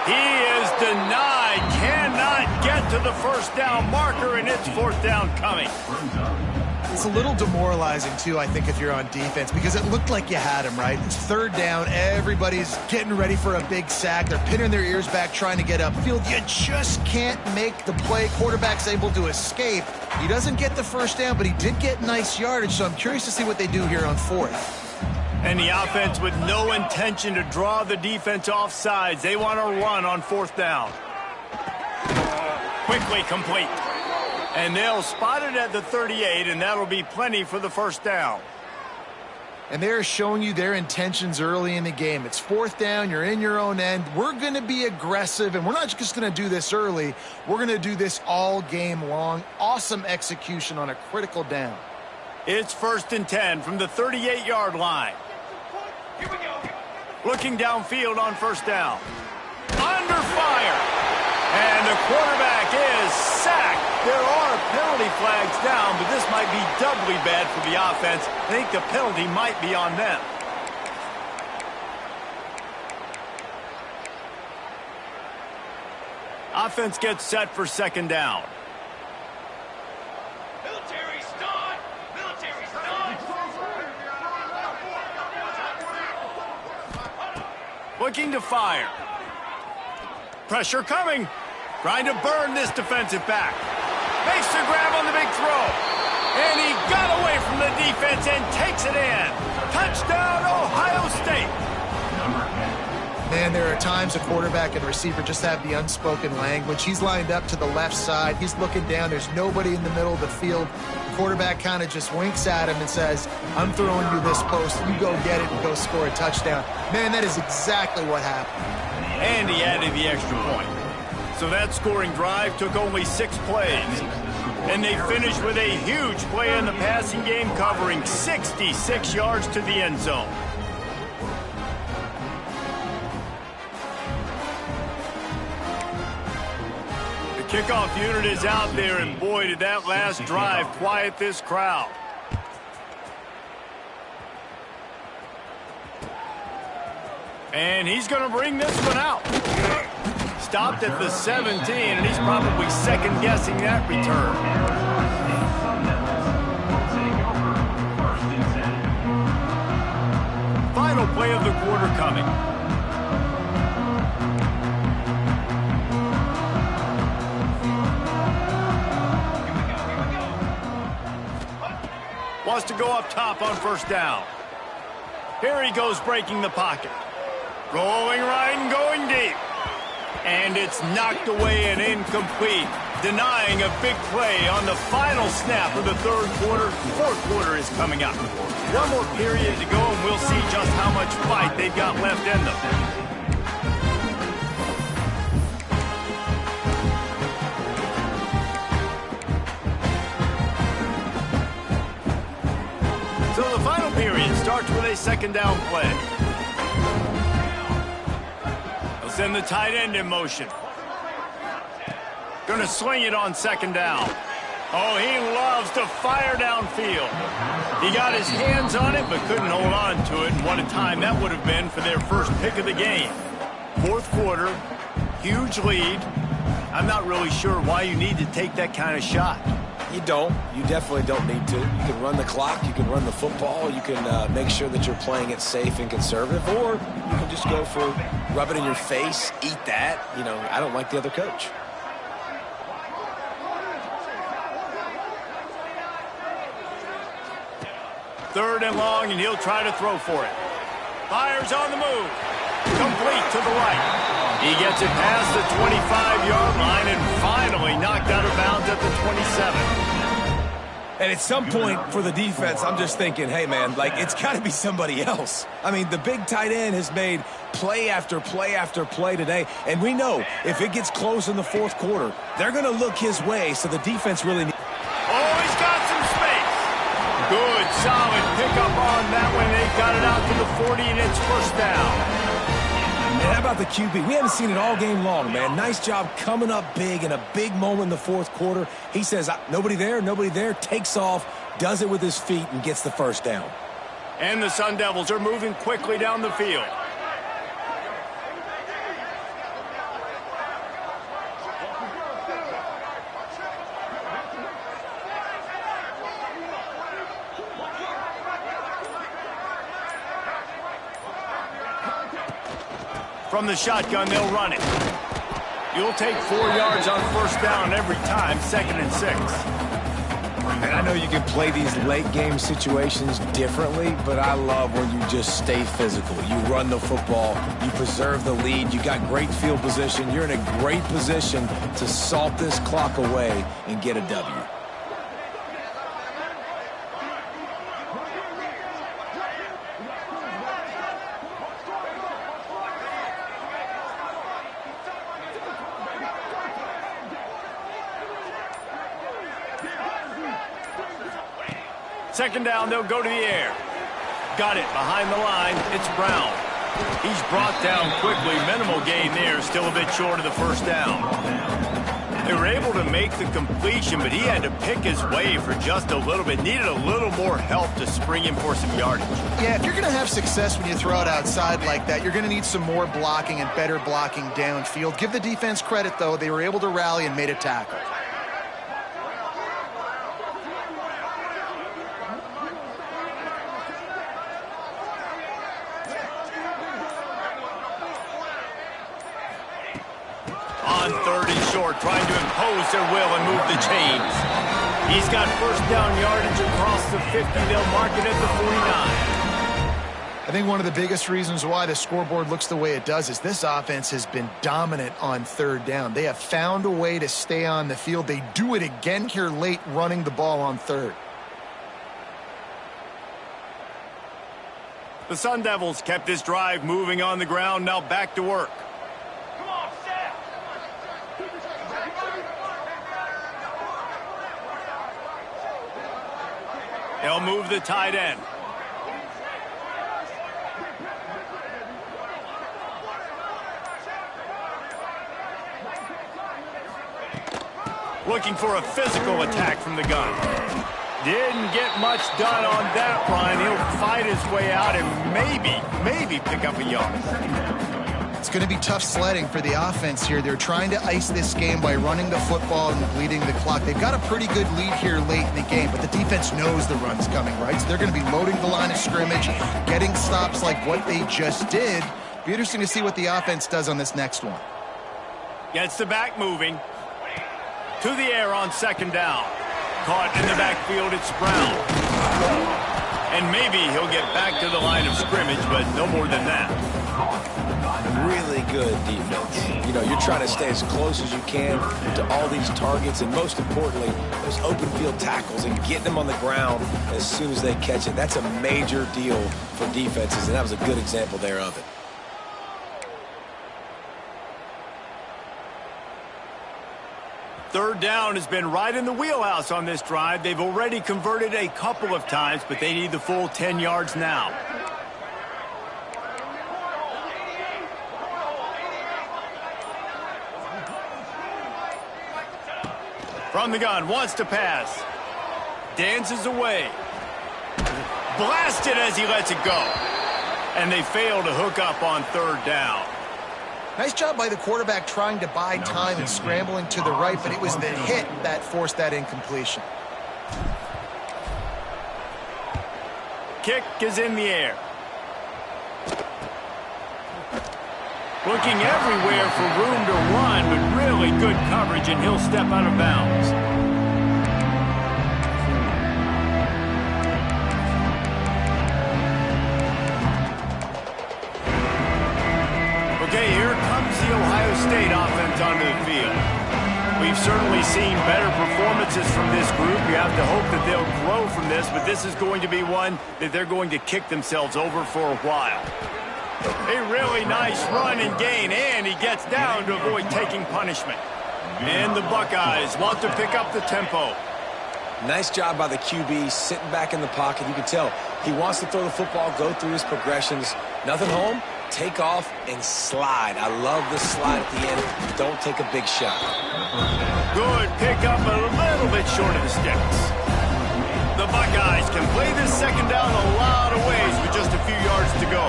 He is denied. Cannot get to the first down marker, and it's fourth down coming. It's a little demoralizing, too, I think, if you're on defense, because it looked like you had him, right? It's third down. Everybody's getting ready for a big sack. They're pinning their ears back, trying to get upfield. You just can't make the play. Quarterback's able to escape. He doesn't get the first down, but he did get nice yardage, so I'm curious to see what they do here on fourth. And the offense with no intention to draw the defense off sides. They want to run on fourth down. Quickly complete. And they'll spot it at the 38, and that'll be plenty for the first down. And they're showing you their intentions early in the game. It's fourth down. You're in your own end. We're going to be aggressive, and we're not just going to do this early. We're going to do this all game long. Awesome execution on a critical down. It's first and 10 from the 38-yard line. Here we go. Looking downfield on first down. Under fire. And the quarterback is sacked. There are penalty flags down, but this might be doubly bad for the offense. I think the penalty might be on them. Offense gets set for second down. Military start! Military start! Looking to fire. Pressure coming. Trying to burn this defensive back. Makes the grab on the big throw. And he got away from the defense and takes it in. Touchdown, Ohio State. Man, there are times a quarterback and receiver just have the unspoken language. He's lined up to the left side. He's looking down. There's nobody in the middle of the field. The quarterback kind of just winks at him and says, I'm throwing you this post. You go get it and go score a touchdown. Man, that is exactly what happened. And he added the extra point. So that scoring drive took only 6 plays. And they finished with a huge play in the passing game, covering 66 yards to the end zone. The kickoff unit is out there, and boy, did that last drive quiet this crowd. And he's going to bring this one out. Stopped at the 17, and he's probably second-guessing that return. Final play of the quarter coming. Wants to go up top on first down. Here he goes, breaking the pocket. Rolling right and going deep. And it's knocked away and incomplete, denying a big play on the final snap of the third quarter. Fourth quarter is coming up. One more period to go, and we'll see just how much fight they've got left in them. So the final period starts with a second down play. Send the tight end in motion. Gonna swing it on second down. Oh, he loves to fire downfield. He got his hands on it, but couldn't hold on to it. And what a time that would have been for their first pick of the game. Fourth quarter, huge lead. I'm not really sure why you need to take that kind of shot. You don't. You definitely don't need to. You can run the clock. You can run the football. You can make sure that you're playing it safe and conservative. Or you can just go for rub it in your face, eat that. You know, I don't like the other coach. Third and long, and he'll try to throw for it. Fires on the move. Complete to the right. He gets it past the 25-yard line and finally knocked out of bounds at the 27. And at some point for the defense, I'm just thinking, hey, man, like, it's got to be somebody else. I mean, the big tight end has made play after play after play today, and we know if it gets close in the fourth quarter, they're going to look his way, so the defense really needs. Oh, he's got some space. Good, solid pickup on that one. They got it out to the 40, and it's first down. And how about the QB? We haven't seen it all game long, man. Nice job coming up big in a big moment in the fourth quarter. He says, nobody there, takes off, does it with his feet, and gets the first down. And the Sun Devils are moving quickly down the field. From the shotgun, they'll run it. You'll take 4 yards on first down every time, 2nd and 6. And I know you can play these late game situations differently, but I love when you just stay physical. You run the football, you preserve the lead, you got great field position. You're in a great position to salt this clock away and get a W. Second down, they'll go to the air. Got it behind the line. It's Brown. He's brought down quickly. Minimal gain there. Still a bit short of the first down. They were able to make the completion, but he had to pick his way for just a little bit. Needed a little more help to spring him for some yardage. Yeah, if you're going to have success when you throw it outside like that, you're going to need some more blocking and better blocking downfield. Give the defense credit, though. They were able to rally and made a tackle. Trying to impose their will and move the chains. He's got first down yardage across the 50. They'll mark it at the 49. I think one of the biggest reasons why the scoreboard looks the way it does is this offense has been dominant on third down. They have found a way to stay on the field. They do it again here late, running the ball on third. The Sun Devils kept this drive moving on the ground. Now back to work. They'll move the tight end. Looking for a physical attack from the gun. Didn't get much done on that run. He'll fight his way out and maybe pick up a yard. It's going to be tough sledding for the offense here. They're trying to ice this game by running the football and bleeding the clock. They've got a pretty good lead here late in the game, but the defense knows the run's coming, right? So they're going to be loading the line of scrimmage, getting stops like what they just did. Be interesting to see what the offense does on this next one. Gets the back moving. To the air on second down. Caught in the backfield, it's Brown. And maybe he'll get back to the line of scrimmage, but no more than that. Really good defense. You know, you're trying to stay as close as you can to all these targets, and most importantly, those open field tackles and getting them on the ground as soon as they catch it. That's a major deal for defenses, and that was a good example there of it. Third down has been right in the wheelhouse on this drive. They've already converted a couple of times, but they need the full 10 yards now. From the gun, wants to pass. Dances away. Blasted as he lets it go. And they fail to hook up on third down. Nice job by the quarterback trying to buy time and scrambling to the right, but it was the hit that forced that incompletion. Kick is in the air. Looking everywhere for room to run, but really good coverage, and he'll step out of bounds. Okay, here comes the Ohio State offense onto the field. We've certainly seen better performances from this group. You have to hope that they'll grow from this, but this is going to be one that they're going to kick themselves over for a while. A really nice run and gain, and he gets down to avoid taking punishment. And the Buckeyes want to pick up the tempo. Nice job by the QB sitting back in the pocket. You can tell he wants to throw the football, go through his progressions. Nothing home, take off, and slide. I love the slide at the end. Don't take a big shot. Good pickup, a little bit short of the sticks. The Buckeyes can play this second down a lot of ways with just a few yards to go.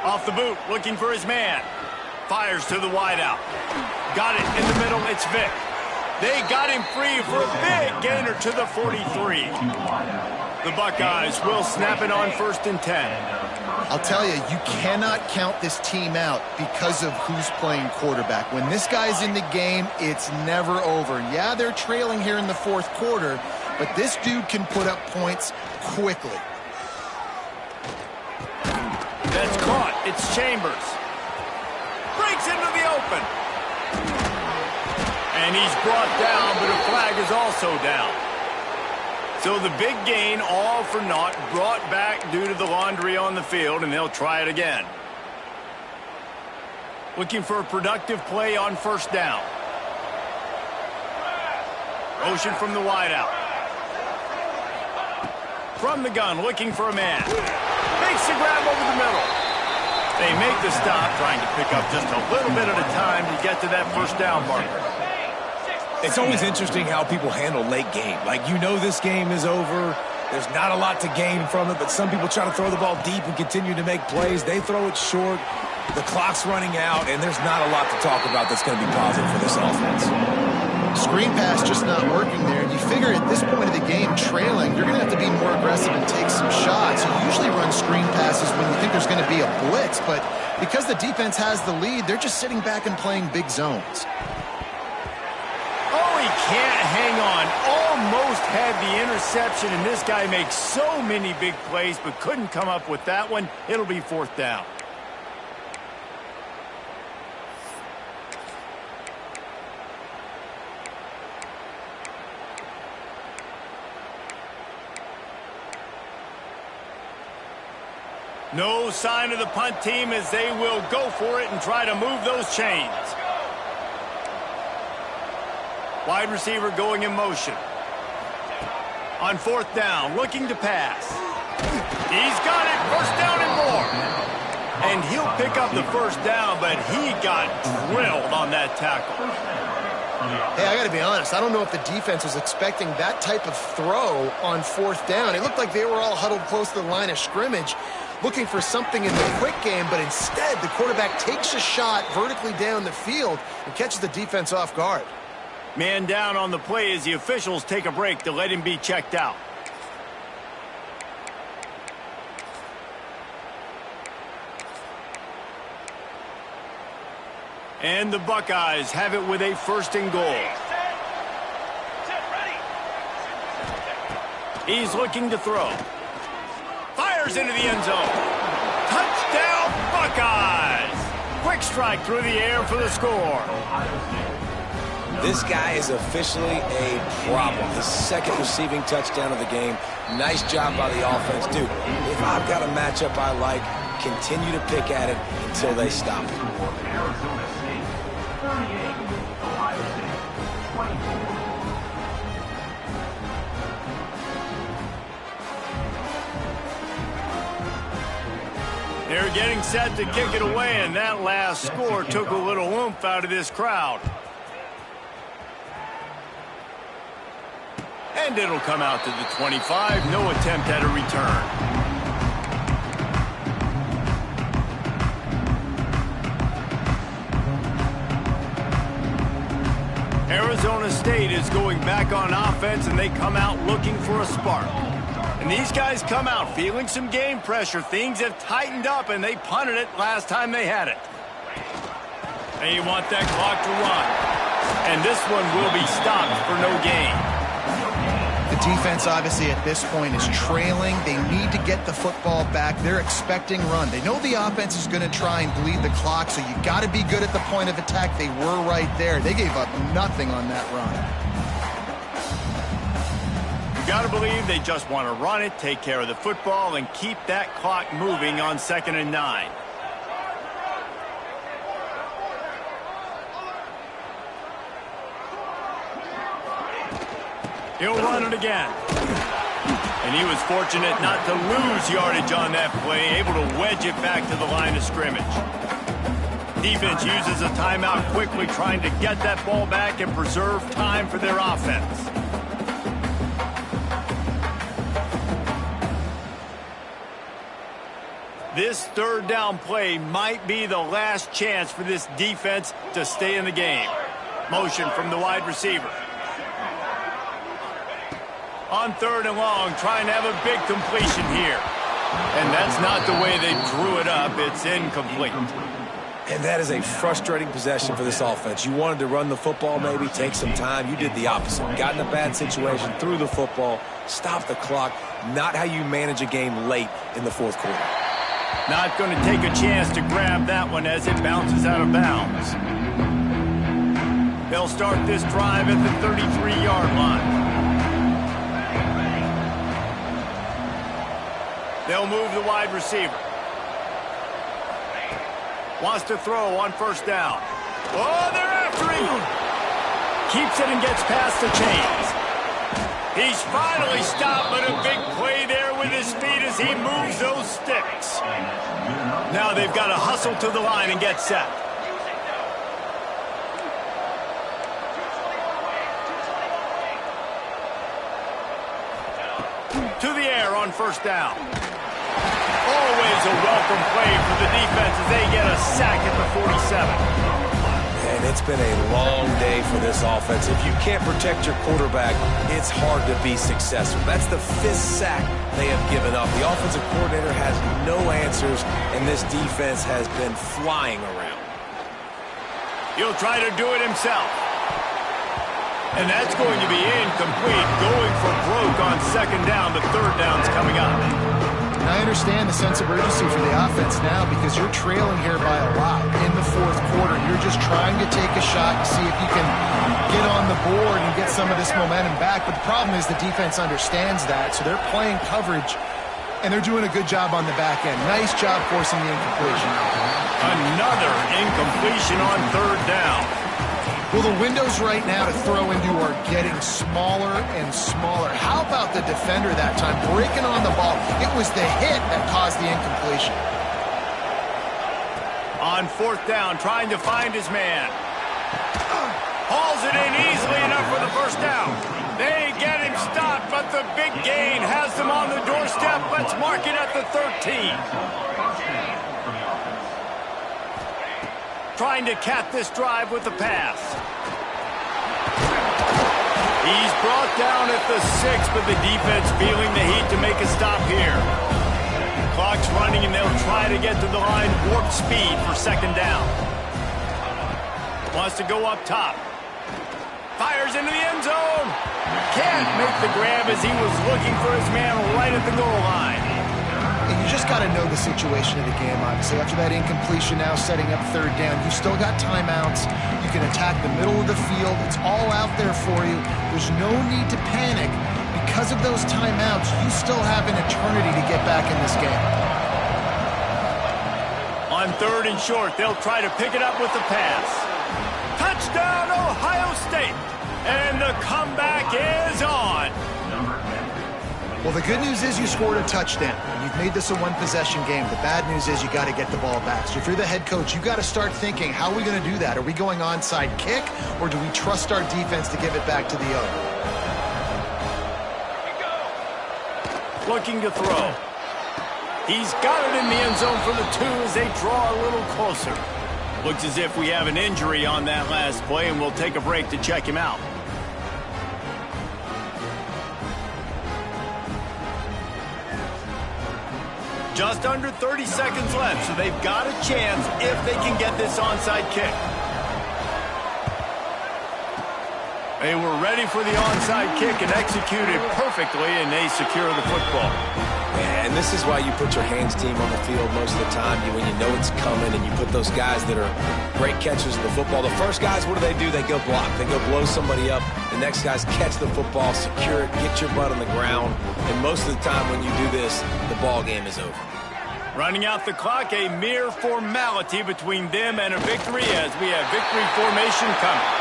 Off the boot, looking for his man. Fires to the wideout. Got it in the middle, it's Vick. They got him free for a big gainer to the 43. The Buckeyes will snap it on 1st and 10. I'll tell you, you cannot count this team out because of who's playing quarterback. When this guy's in the game, it's never over. Yeah, they're trailing here in the 4th quarter, but this dude can put up points quickly. That's caught. It's Chambers. Breaks into the open. And he's brought down, but a flag is also down. So the big gain, all for naught, brought back due to the laundry on the field, and they'll try it again. Looking for a productive play on 1st down. Motion from the wideout. From the gun, looking for a man. Makes the grab over the middle. They make the stop, trying to pick up just a little bit at a time to get to that 1st down marker. It's always interesting how people handle late game. Like, you know this game is over. There's not a lot to gain from it, but some people try to throw the ball deep and continue to make plays. They throw it short. The clock's running out, and there's not a lot to talk about that's going to be positive for this offense. Screen pass just not working there, and you figure at this point of the game, trailing, you're going to have to be more aggressive and take some shots. You usually run screen passes when you think there's going to be a blitz, but because the defense has the lead, they're just sitting back and playing big zones. Oh, he can't hang on. Almost had the interception, and this guy makes so many big plays, but couldn't come up with that one. It'll be 4th down. No sign of the punt team as they will go for it and try to move those chains. Wide receiver going in motion. On 4th down, looking to pass. He's got it, 1st down and more. And he'll pick up the 1st down, but he got drilled on that tackle. Hey, I got to be honest, I don't know if the defense was expecting that type of throw on 4th down. It looked like they were all huddled close to the line of scrimmage, looking for something in the quick game, but instead the quarterback takes a shot vertically down the field and catches the defense off guard. Man down on the play as the officials take a break to let him be checked out. And the Buckeyes have it with a 1st and goal. He's looking to throw. Fires into the end zone. Touchdown, Buckeyes! Quick strike through the air for the score. This guy is officially a problem. His 2nd receiving touchdown of the game. Nice job by the offense. Dude, if I've got a matchup I like, continue to pick at it until they stop it. They're getting set to kick it away, and that last score took a little oomph out of this crowd. And it'll come out to the 25. No attempt at a return. Arizona State is going back on offense, and they come out looking for a spark. And these guys come out feeling some game pressure. Things have tightened up, and they punted it last time they had it. They want that clock to run. And this one will be stopped for no gain. The defense, obviously, at this point is trailing. They need to get the football back. They're expecting run. They know the offense is going to try and bleed the clock, so you got to be good at the point of attack. They were right there. They gave up nothing on that run. You got to believe they just want to run it, take care of the football, and keep that clock moving on 2nd and 9. He'll run it again. And he was fortunate not to lose yardage on that play, able to wedge it back to the line of scrimmage. Defense uses a timeout quickly, trying to get that ball back and preserve time for their offense. This 3rd down play might be the last chance for this defense to stay in the game. Motion from the wide receiver. On 3rd and long, trying to have a big completion here. And that's not the way they drew it up. It's incomplete. And that is a frustrating possession for this offense. You wanted to run the football, maybe take some time. You did the opposite. Got in a bad situation, threw the football, stopped the clock. Not how you manage a game late in the 4th quarter. Not going to take a chance to grab that one as it bounces out of bounds. They'll start this drive at the 33-yard line. They'll move the wide receiver. Wants to throw on 1st down. Oh, they're after him. Keeps it and gets past the chains. He's finally stopped, but a big play there with his feet as he moves those sticks. Now they've got to hustle to the line and get set. To the air on 1st down. Always a welcome play for the defense as they get a sack at the 47. And it's been a long day for this offense. If you can't protect your quarterback, it's hard to be successful. That's the 5th sack they have given up. The offensive coordinator has no answers, and this defense has been flying around. He'll try to do it himself. And that's going to be incomplete. Going for broke on 2nd down. The 3rd down's coming up. And I understand the sense of urgency for the offense now because you're trailing here by a lot in the 4th quarter. You're just trying to take a shot to see if you can get on the board and get some of this momentum back. But the problem is the defense understands that, so they're playing coverage, and they're doing a good job on the back end. Nice job forcing the incompletion. Another incompletion on 3rd down. Well, the windows right now to throw into are getting smaller and smaller. How about the defender that time breaking on the ball? It was the hit that caused the incompletion. On 4th down, trying to find his man. Hauls it in easily enough for the 1st down. They get him stopped, but the big gain has them on the doorstep. Let's mark it at the 13. Trying to cap this drive with the pass. He's brought down at the 6, but the defense feeling the heat to make a stop here. Clock's running, and they'll try to get to the line warp speed for 2nd down. Wants to go up top. Fires into the end zone. Can't make the grab as he was looking for his man right at the goal line. And you just got to know the situation of the game, obviously. After that incompletion, now setting up 3rd down, you still got timeouts. You can attack the middle of the field. It's all out there for you. There's no need to panic. Because of those timeouts, you still have an eternity to get back in this game. On 3rd and short, they'll try to pick it up with the pass. Touchdown, Ohio State! And the comeback is on. Well, the good news is you scored a touchdown. You've made this a one-possession game. The bad news is you got to get the ball back. So if you're the head coach, you got to start thinking, how are we going to do that? Are we going onside kick, or do we trust our defense to give it back to the owner? Looking to throw. He's got it in the end zone for the 2 as they draw a little closer. Looks as if we have an injury on that last play, and we'll take a break to check him out. Just under 30 seconds left, so they've got a chance if they can get this onside kick. They were ready for the onside kick and executed perfectly, and they secure the football. And this is why you put your hands team on the field most of the time, when you know it's coming, and you put those guys that are great catchers of the football. The first guys, what do? They go block. They go blow somebody up. The next guys catch the football, secure it, get your butt on the ground. And most of the time when you do this, the ball game is over. Running out the clock, a mere formality between them and a victory as we have victory formation coming.